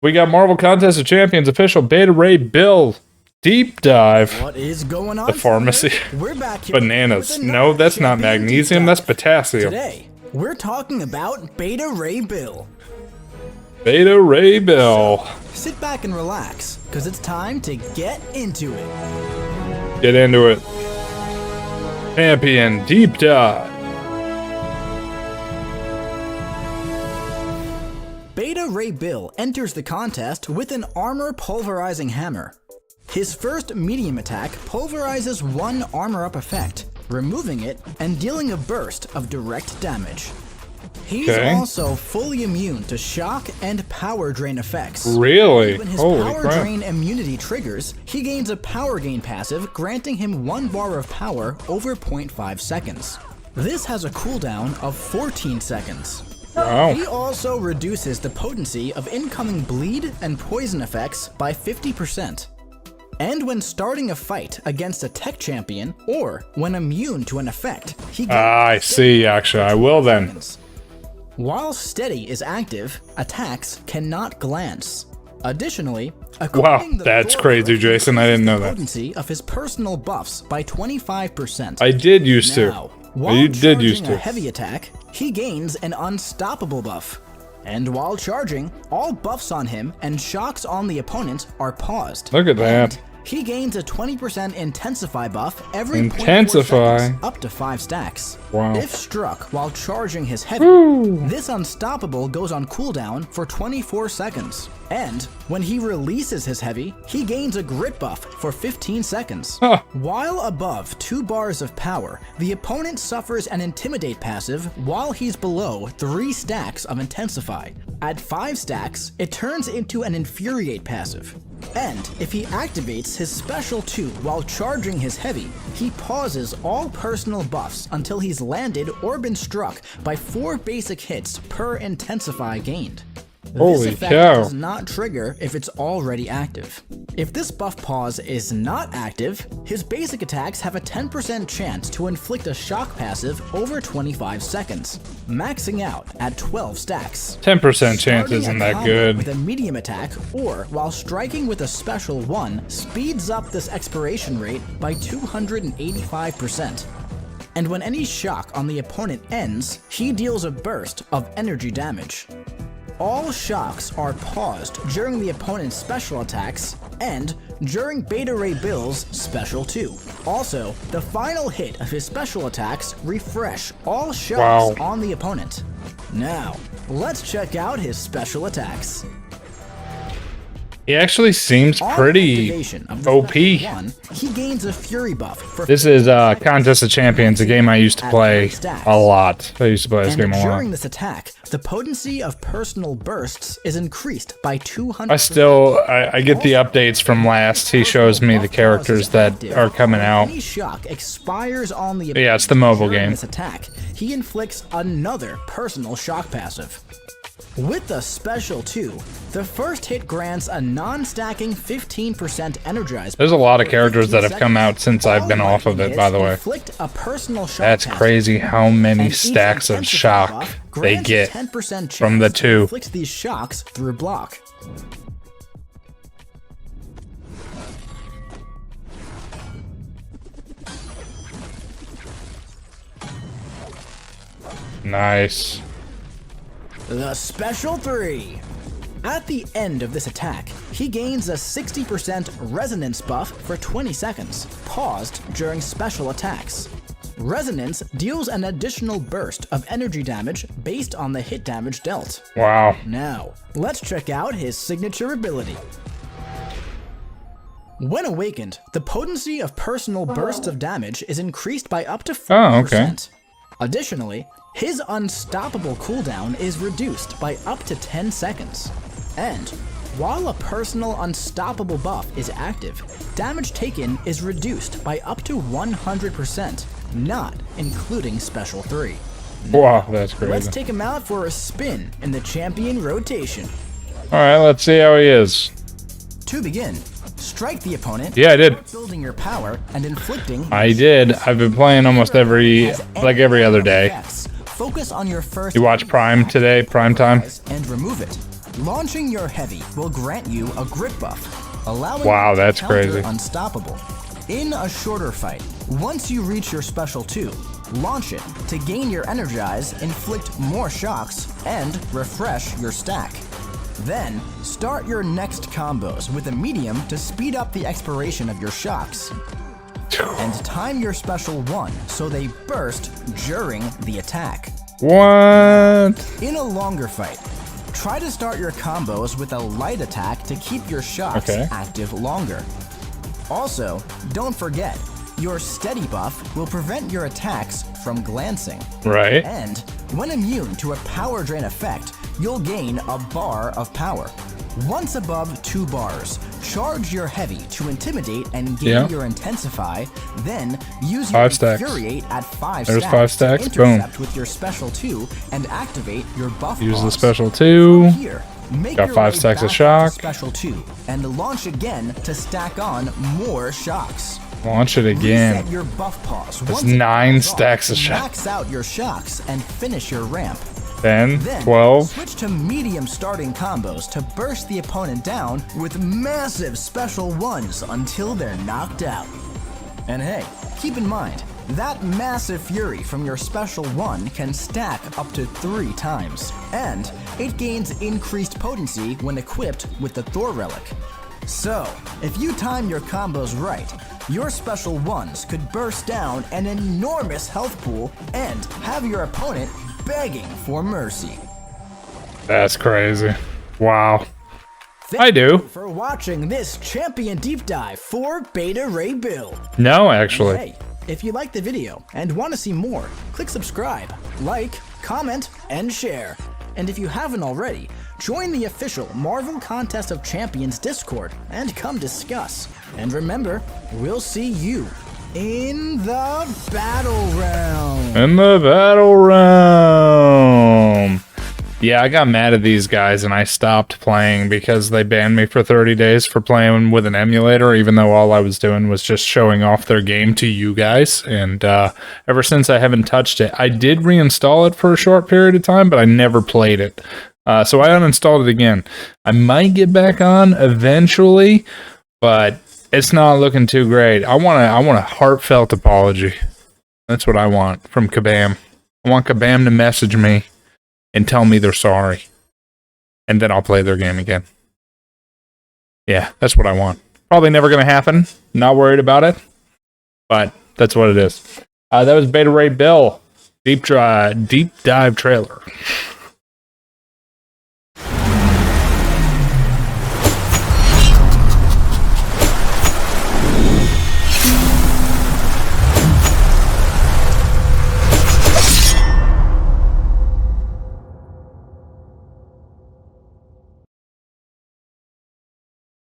We got Marvel Contest of Champions official Beta Ray Bill deep dive. What is going on? The pharmacy. We're back here Bananas. with No, that's not champion magnesium. deep That's dive. potassium. Today, we're talking about Beta Ray Bill. Beta Ray Bill. Sit back and relax, because it's time to get into it. Get into it. Champion deep dive. Beta Ray Bill enters the contest with an armor pulverizing hammer. His first medium attack pulverizes one armor up effect, removing it and dealing a burst of direct damage. He's also fully immune to shock and power drain effects. Really? When his Holy power crap. drain immunity triggers, he gains a power gain passive, granting him 1 bar of power over 0.5 seconds. This has a cooldown of 14 seconds. Wow. He also reduces the potency of incoming bleed and poison effects by 50%. And when starting a fight against a tech champion, or when immune to an effect, he gains I see, actually. I will then. seconds. While steady is active, attacks cannot glance. Additionally, equipping the that's Thor crazy, Grip Jason. I didn't know increases the that. potency of his personal buffs by 25%. I did used to. Now, while You did used charging a to. heavy attack, he gains an unstoppable buff. And while charging, all buffs on him and shocks on the opponent are paused. Look at that. And he gains a 20% intensify buff every 0.4 Intensify. seconds, up to 5 stacks. Wow. If struck while charging his heavy, this unstoppable goes on cooldown for 24 seconds. And when he releases his heavy, he gains a grit buff for 15 seconds. Huh. While above 2 bars of power, the opponent suffers an Intimidate passive while he's below 3 stacks of Intensify. At 5 stacks, it turns into an Infuriate passive. And if he activates his Special 2 while charging his heavy, he pauses all personal buffs until he's landed or been struck by 4 basic hits per Intensify gained. Holy This effect cow. does not trigger if it's already active. If this buff pause is not active, his basic attacks have a 10% chance to inflict a shock passive over 25 seconds, maxing out at 12 stacks. 10% chance Starting isn't a that combo good. With a medium attack, or while striking with a special 1, speeds up this expiration rate by 285%. And when any shock on the opponent ends, he deals a burst of energy damage. All shocks are paused during the opponent's special attacks and during Beta Ray Bill's Special 2. Also, the final hit of his special attacks refresh all shocks Wow. on the opponent. Now, let's check out his special attacks. He actually seems On pretty activation of the OP. Special 1, he gains a Fury buff for This is Contest of Champions, a game I used to play a lot. I used to play this and game a lot. during this attack, the potency of personal bursts is increased by 200%. I get the updates from last. He shows me the characters that are coming out. Any shock expires on the Yeah, it's the mobile during game. This attack, he inflicts another personal shock passive. With the Special 2, the first hit grants a non-stacking 15% energized. There's a lot of characters that have come out since I've been All off of it, lightning by the hits way. inflict a personal shock That's passive. crazy how many And each stacks of intensify shock buff they grants a get 10% from the chance to 2. inflict these shocks through block. Nice. The Special 3. At the end of this attack, he gains a 60% resonance buff for 20 seconds, paused during special attacks. Resonance deals an additional burst of energy damage based on the hit damage dealt. Wow. Now, let's check out his signature ability. When awakened, the potency of personal bursts of damage is increased by up to 40%. Oh, okay. Additionally, his unstoppable cooldown is reduced by up to 10 seconds. And while a personal unstoppable buff is active, damage taken is reduced by up to 100%, not including Special 3. Wow, that's Let's crazy. take him out for a spin in the champion rotation. Alright, let's see how he is. To begin, strike the opponent. Yeah, I did. Building your power and inflicting. I did. I've been playing almost every other day. Effects. Focus on your first. You watch Prime today? Prime time? And remove it. Launching your heavy will grant you a grip buff, allowing Wow, you to that's counter crazy. unstoppable. In a shorter fight, once you reach your special 2, launch it to gain your energize, inflict more shocks, and refresh your stack. Then, start your next combos with a medium to speed up the expiration of your shocks. And time your special 1 so they burst during the attack. What? In a longer fight, try to start your combos with a light attack to keep your shocks Okay. active longer. Also, don't forget, your steady buff will prevent your attacks from glancing. Right. And when immune to a power drain effect, you'll gain a bar of power. Once above 2 bars, charge your heavy to intimidate and gain Yeah. your intensify, then use your 5 stacks. infuriate at 5 There's stacks, 5 stacks, to boom. intercept with your special 2 and activate your buff Use the pause. special From 2. here, make Got your 5 way stacks of back shock. to special 2 and launch again to stack on more shocks. Launch it Reset again. your buff pause. That's Once it 9 falls off, stacks of shock. Max out your shocks and finish your ramp. 10, Then 12. switch to medium starting combos to burst the opponent down with massive special 1s until they're knocked out. And hey, keep in mind, that massive fury from your special 1 can stack up to 3 times, and it gains increased potency when equipped with the Thor Relic. So, if you time your combos right, your special 1s could burst down an enormous health pool and have your opponent begging for mercy. That's crazy. Wow. Thank I do. you for watching this Champion Deep Dive for Beta Ray Bill. No, actually. Hey, if you liked the video and want to see more, click subscribe, like, comment, and share. And if you haven't already, join the official Marvel Contest of Champions Discord and come discuss. And remember, we'll see you in the battle realm. In the battle realm. Yeah, I got mad at these guys and I stopped playing because they banned me for 30 days for playing with an emulator, even though all I was doing was just showing off their game to you guys. And ever since, I haven't touched it. I did reinstall it for a short period of time, but I never played it. So I uninstalled it again. I might get back on eventually, but it's not looking too great. I want a heartfelt apology. That's what I want from Kabam. I want Kabam to message me and tell me they're sorry. And then I'll play their game again. Yeah, that's what I want. Probably never going to happen. Not worried about it. But that's what it is. That was Beta Ray Bill. Deep dive trailer.